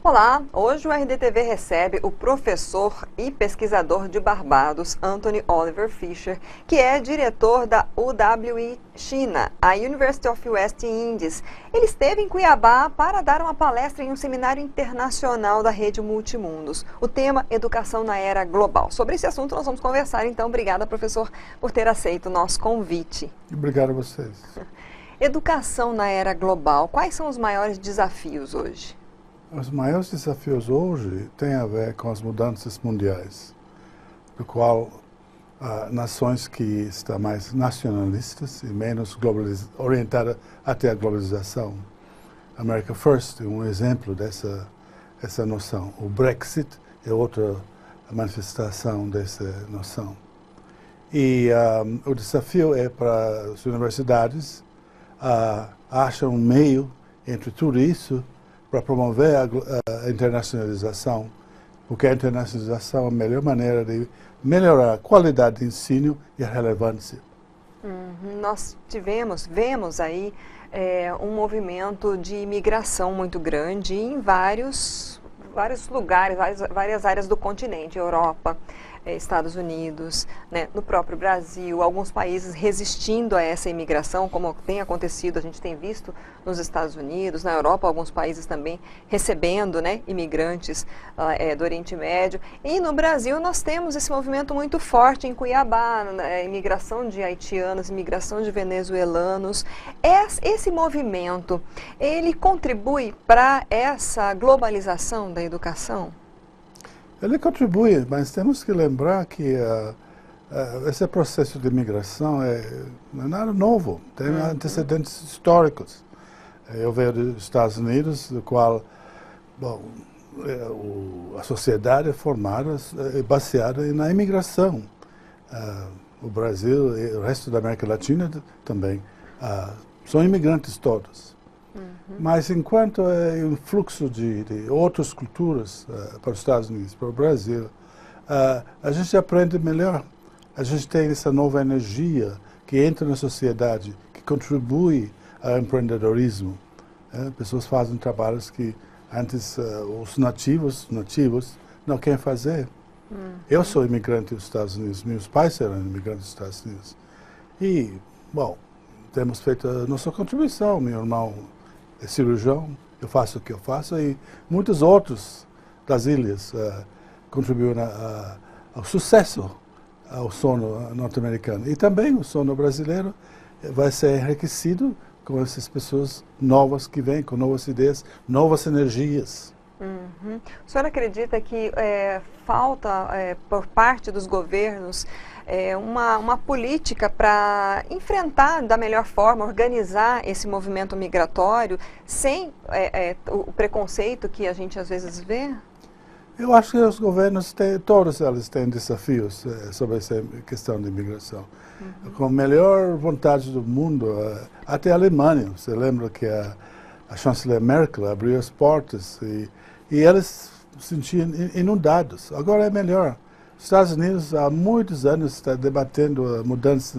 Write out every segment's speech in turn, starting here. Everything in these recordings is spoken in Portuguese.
Olá, hoje o RDTV recebe o professor e pesquisador de Barbados, Anthony Oliver Fisher, que é diretor da UWI China, a University of West Indies. Ele esteve em Cuiabá para dar uma palestra em um seminário internacional da rede Multimundos. O tema, Educação na Era Global. Sobre esse assunto nós vamos conversar, então. Obrigada, professor, por ter aceito o nosso convite. Obrigado a vocês. Educação na era global, quais são os maiores desafios hoje? Os maiores desafios hoje têm a ver com as mudanças mundiais, do qual nações que estão mais nacionalistas e menos orientadas até a globalização. America First é um exemplo dessa noção. O Brexit é outra manifestação dessa noção. E o desafio é para as universidades achar um meio entre tudo isso para promover a internacionalização, porque a internacionalização é a melhor maneira de melhorar a qualidade de ensino e a relevância. Nós vemos aí um movimento de imigração muito grande em vários lugares, várias áreas do continente, Europa, Estados Unidos, né, no próprio Brasil, alguns países resistindo a essa imigração, como tem acontecido, a gente tem visto nos Estados Unidos, na Europa, alguns países também recebendo, né, imigrantes do Oriente Médio. E no Brasil nós temos esse movimento muito forte em Cuiabá, imigração de haitianos, imigração de venezuelanos. Esse movimento, ele contribui para essa globalização da educação? Ele contribui, mas temos que lembrar que esse processo de imigração não é nada novo, tem antecedentes históricos. Eu venho dos Estados Unidos, do qual a sociedade é formada e baseada na imigração. O Brasil e o resto da América Latina também são imigrantes todos. Mas enquanto é um fluxo de outras culturas para os Estados Unidos, para o Brasil, a gente aprende melhor. A gente tem essa nova energia que entra na sociedade, que contribui ao empreendedorismo. Pessoas fazem trabalhos que antes os nativos não querem fazer. Eu sou imigrante dos Estados Unidos, meus pais eram imigrantes dos Estados Unidos. E, bom, temos feito a nossa contribuição. Meu irmão é cirurgião, eu faço o que eu faço, e muitos outros das ilhas contribuem ao sucesso, ao sono norte-americano. E também o sono brasileiro vai ser enriquecido com essas pessoas novas que vêm, com novas ideias, novas energias. O senhor acredita que falta, por parte dos governos, uma política para enfrentar da melhor forma, organizar esse movimento migratório sem o preconceito que a gente às vezes vê? Eu acho que os governos todos eles têm desafios sobre essa questão de imigração. Com a melhor vontade do mundo, até a Alemanha, você lembra que a chanceler Merkel abriu as portas e eles se sentiam inundados. Agora é melhor. Os Estados Unidos há muitos anos está debatendo a mudança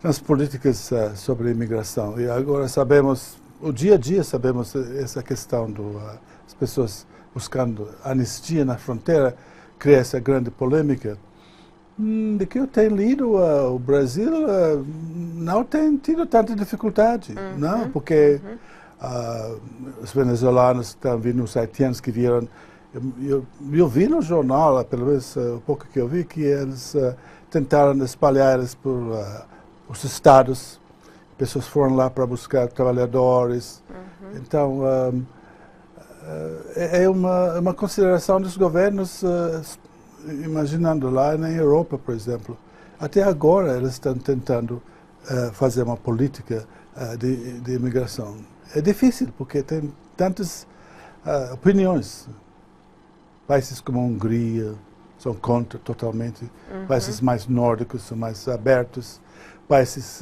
nas políticas sobre a imigração. E agora sabemos, o dia a dia sabemos essa questão das pessoas buscando anistia na fronteira, cria essa grande polêmica. De que eu tenho lido, o Brasil não tem tido tanta dificuldade, não, porque os venezuelanos estão vindo, os haitianos que vieram. Eu vi no jornal, pelo menos o pouco que eu vi, que eles tentaram espalhar eles por os estados. Pessoas foram lá para buscar trabalhadores. Então, é uma consideração dos governos, imaginando lá na Europa, por exemplo. Até agora eles estão tentando fazer uma política de imigração. É difícil, porque tem tantas opiniões. Países como a Hungria são contra totalmente. Países mais nórdicos são mais abertos. Países,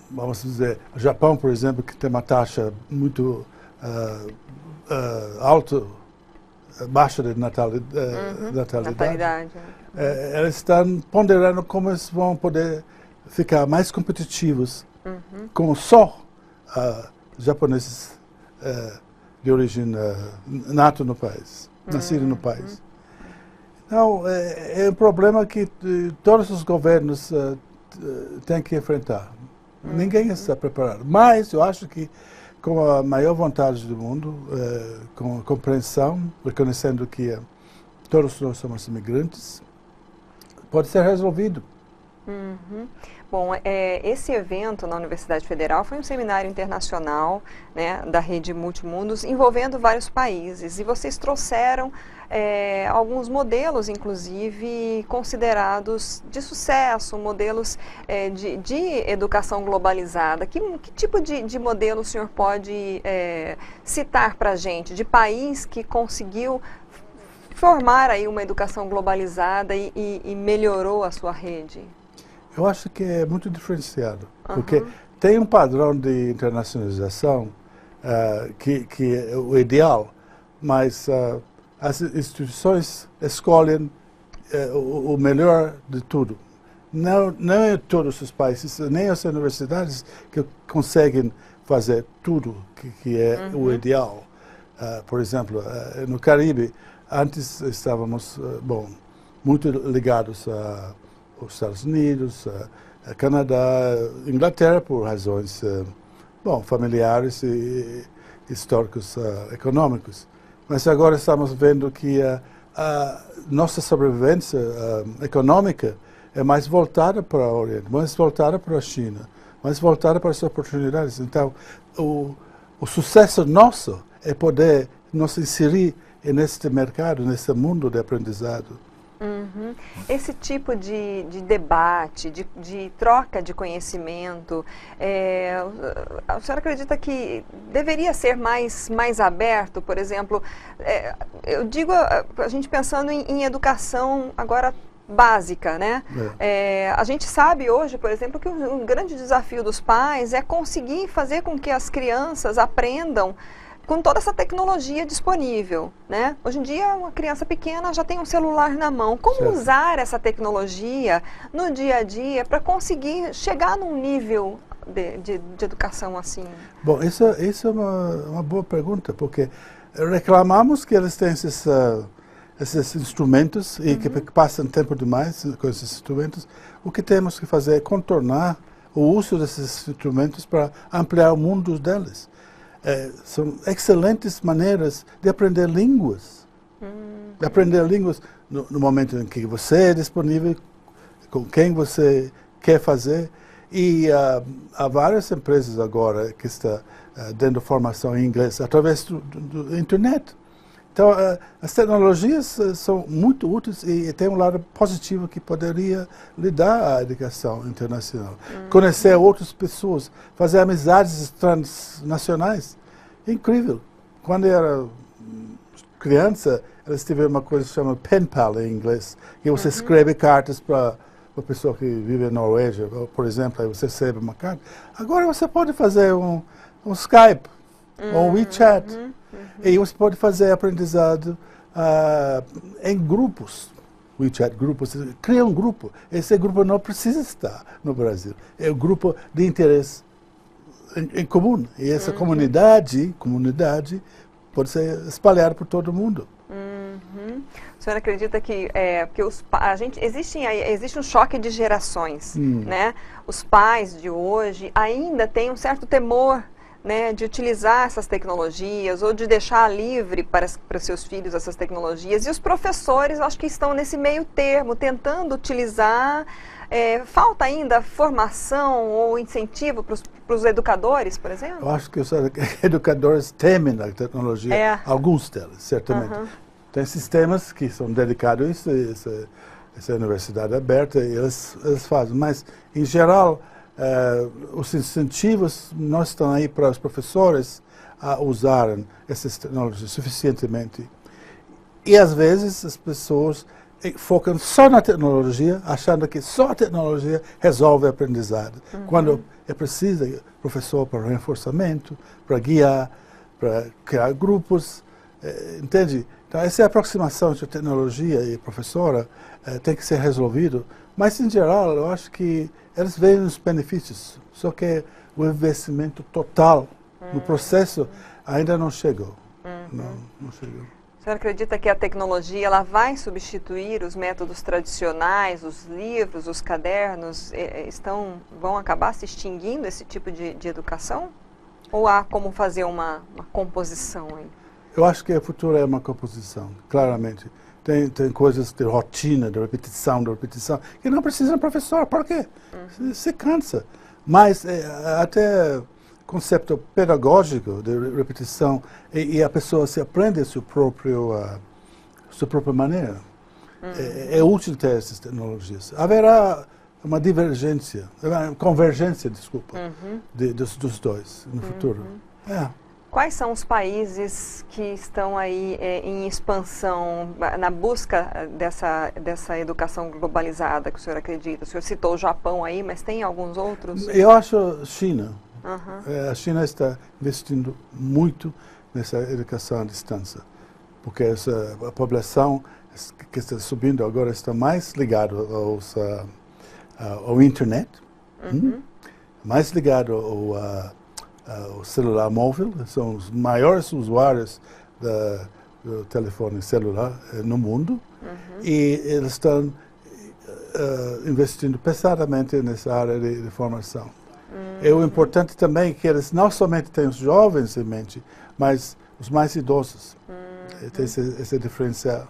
vamos dizer, o Japão, por exemplo, que tem uma taxa muito alta, baixa de natalidade. Eles estão ponderando como eles vão poder ficar mais competitivos com só japoneses de origem nato no país, nascido no país. Então, é um problema que todos os governos têm que enfrentar. Ninguém está preparado. Mas eu acho que, com a maior vontade do mundo, com a compreensão, reconhecendo que todos nós somos imigrantes, pode ser resolvido. Bom, esse evento na Universidade Federal foi um seminário internacional, né, da rede Multimundos, envolvendo vários países. E vocês trouxeram alguns modelos, inclusive, considerados de sucesso, modelos de educação globalizada. Que tipo de modelo o senhor pode citar para a gente, de país que conseguiu formar aí uma educação globalizada e melhorou a sua rede? Eu acho que é muito diferenciado, porque tem um padrão de internacionalização que é o ideal, mas as instituições escolhem o melhor de tudo. Não é todos os países, nem as universidades que conseguem fazer tudo que é o ideal. Por exemplo, no Caribe, antes estávamos muito ligados os Estados Unidos, Canadá, Inglaterra, por razões familiares e históricos, econômicos. Mas agora estamos vendo que a nossa sobrevivência econômica é mais voltada para o Oriente, mais voltada para a China, mais voltada para as oportunidades. Então, o sucesso nosso é poder nos inserir neste mercado, nesse mundo de aprendizado. Esse tipo de debate, de troca de conhecimento, a senhora acredita que deveria ser mais aberto? Por exemplo, eu digo, a gente pensando em educação agora básica, né? A gente sabe hoje, por exemplo, que um grande desafio dos pais é conseguir fazer com que as crianças aprendam com toda essa tecnologia disponível, né? Hoje em dia, uma criança pequena já tem um celular na mão. Como usar essa tecnologia no dia a dia para conseguir chegar num nível de educação assim? Bom, isso é uma boa pergunta, porque reclamamos que eles têm esses instrumentos e que passam tempo demais com esses instrumentos. O que temos que fazer é contornar o uso desses instrumentos para ampliar o mundo deles. São excelentes maneiras de aprender línguas. De aprender línguas no momento em que você é disponível, com quem você quer fazer. E há várias empresas agora que estão dando formação em inglês através do internet. Então, as tecnologias são muito úteis e tem um lado positivo que poderia lhe dar à educação internacional. Conhecer outras pessoas, fazer amizades transnacionais. É incrível. Quando eu era criança, eles tiveram uma coisa chamada pen pal em inglês, que você escreve cartas para uma pessoa que vive na Noruega, por exemplo, aí você recebe uma carta. Agora você pode fazer um Skype, ou um WeChat. E você pode fazer aprendizado em grupos, WeChat grupos. Cria um grupo. Esse grupo não precisa estar no Brasil. É um grupo de interesse em comum. E essa comunidade pode ser espalhada por todo mundo. A senhora acredita que existe um choque de gerações, né? Os pais de hoje ainda têm um certo temor, né, de utilizar essas tecnologias ou de deixar livre para seus filhos essas tecnologias. E os professores, acho que estão nesse meio termo, tentando utilizar. Falta ainda formação ou incentivo para os educadores, por exemplo? Eu acho que os educadores temem a tecnologia, alguns deles, certamente. Tem sistemas que são dedicados a isso, essa universidade aberta, e eles fazem. Mas, em geral, os incentivos não estão aí para os professores a usarem essas tecnologias suficientemente. E, às vezes, as pessoas focam só na tecnologia, achando que só a tecnologia resolve a aprendizagem. Quando é preciso professor para reforçamento, para guiar, para criar grupos, entende? Então, essa aproximação entre tecnologia e professora tem que ser resolvido. Mas, em geral, eu acho que eles veem os benefícios, só que o investimento total no processo ainda não chegou. não chegou. O senhor acredita que a tecnologia ela vai substituir os métodos tradicionais, os livros, os cadernos, vão acabar se extinguindo esse tipo de educação? Ou há como fazer uma composição aí? Eu acho que o futuro é uma composição, claramente. Tem coisas de rotina, de repetição, que não precisa de professor. Por quê? Se cansa. Mas até conceito pedagógico de repetição e a pessoa se aprende a sua própria maneira. É útil ter essas tecnologias. Haverá uma convergência, dos dois no futuro. Quais são os países que estão aí em expansão, na busca dessa educação globalizada que o senhor acredita? O senhor citou o Japão aí, mas tem alguns outros? Eu acho China. A China está investindo muito nessa educação à distância, porque a população que está subindo agora está mais ligada ao internet, mais ligado ao celular móvel, são os maiores usuários do telefone celular no mundo, e eles estão investindo pesadamente nessa área de formação. É o importante também que eles não somente têm os jovens em mente, mas os mais idosos. Tem esse diferencial.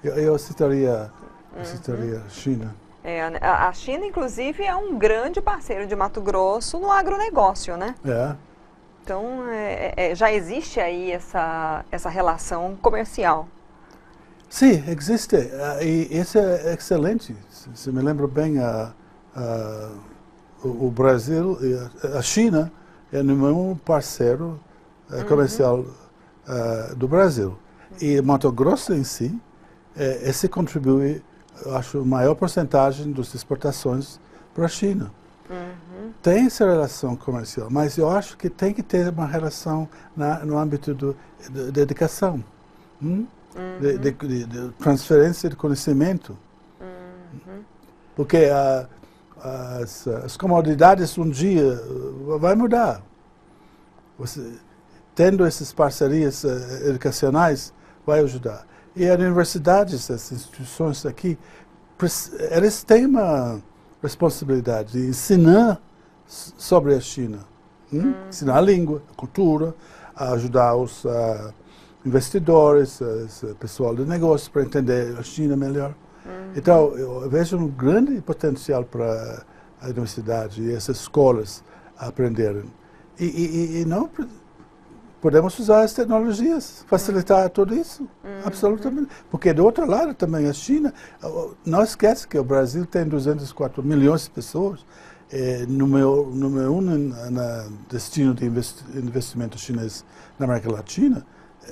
Eu citaria China. A China, inclusive, é um grande parceiro de Mato Grosso no agronegócio, né? Então, já existe aí essa relação comercial. Sim, existe. E isso é excelente. Se me lembro bem, o Brasil, a China é o número um parceiro comercial do Brasil. E Mato Grosso em si, esse contribui, eu acho, a maior porcentagem das exportações para a China. Tem essa relação comercial, mas eu acho que tem que ter uma relação no âmbito da educação, de transferência de conhecimento. Porque as comodidades um dia vai mudar. Tendo essas parcerias educacionais, vai ajudar. E as universidades, as instituições aqui, eles têm uma responsabilidade de ensinar sobre a China. Ensinar a língua, a cultura, ajudar os investidores, o pessoal de negócios para entender a China melhor. Então, eu vejo um grande potencial para a universidade e essas escolas aprenderem. E não podemos usar as tecnologias, facilitar tudo isso, absolutamente. Porque, do outro lado, também a China, não esquece que o Brasil tem 204 milhões de pessoas, número um no destino de investimento chinês na América Latina.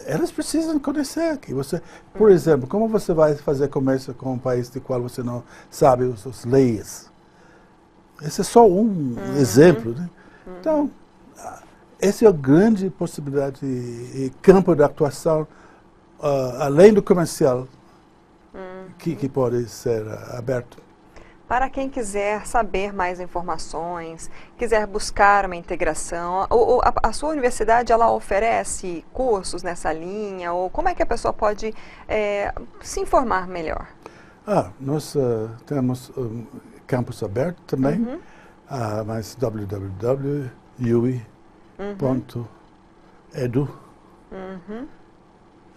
Elas precisam conhecer aqui. Por exemplo, como você vai fazer comércio com um país de qual você não sabe as leis? Esse é só um exemplo. Né? Então, essa é a grande possibilidade e campo de atuação, além do comercial, que pode ser aberto. Para quem quiser saber mais informações, quiser buscar uma integração, a sua universidade ela oferece cursos nessa linha? Ou como é que a pessoa pode se informar melhor? Nós temos um campus aberto também, mas www.ui.edu.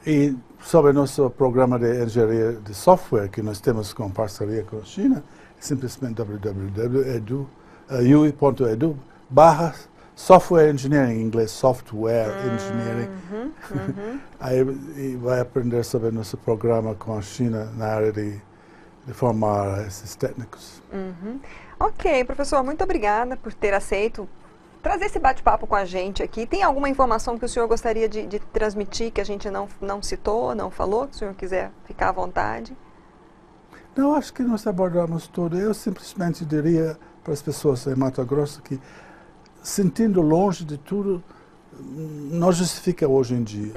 E sobre nosso programa de engenharia de software, que nós temos com parceria com a China, simplesmente www.edu.edu/software engineering, em inglês software engineering. Aí vai aprender sobre nosso programa com a China na área de formar esses técnicos. Ok, professor, muito obrigada por ter aceito trazer esse bate-papo com a gente aqui. Tem alguma informação que o senhor gostaria de transmitir que a gente não citou, não falou, que o senhor quiser ficar à vontade? Não, acho que nós abordamos tudo. Eu simplesmente diria para as pessoas em Mato Grosso que, sentindo longe de tudo, não justifica hoje em dia.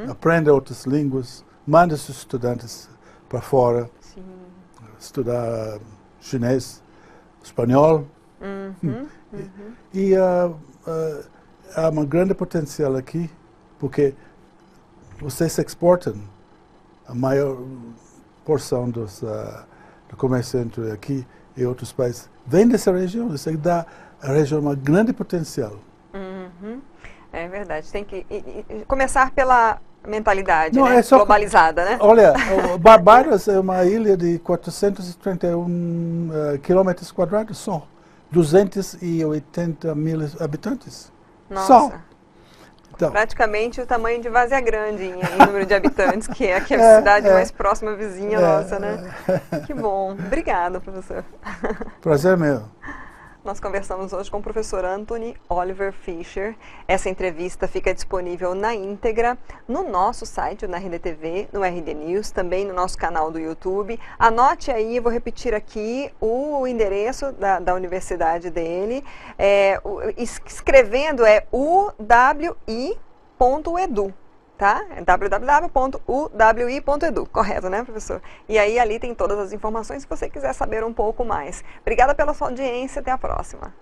Aprenda outras línguas, manda seus estudantes para fora, estudar chinês, espanhol. E há um grande potencial aqui, porque vocês exportam a maior porção do comércio entre aqui e outros países. Vem dessa região, isso dá à região um grande potencial. Uhum. É verdade, tem que começar pela mentalidade, Não, né? é só Globalizada, né? Olha, Barbados é uma ilha de 431 quilômetros quadrados só. 280 mil habitantes. Nossa. Só. Então, praticamente o tamanho de Várzea Grande em número de habitantes, que é aqui a cidade mais próxima vizinha nossa, né? Que bom. Obrigada, professor. Prazer meu. Nós conversamos hoje com o professor Anthony Oliver Fischer. Essa entrevista fica disponível na íntegra no nosso site, na RDTV, no RD News, também no nosso canal do YouTube. Anote aí, vou repetir aqui o endereço da universidade dele. Escrevendo é uwi.edu. Tá? É www.uwi.edu, correto, né, professor? E aí ali tem todas as informações se você quiser saber um pouco mais. Obrigada pela sua audiência, até a próxima.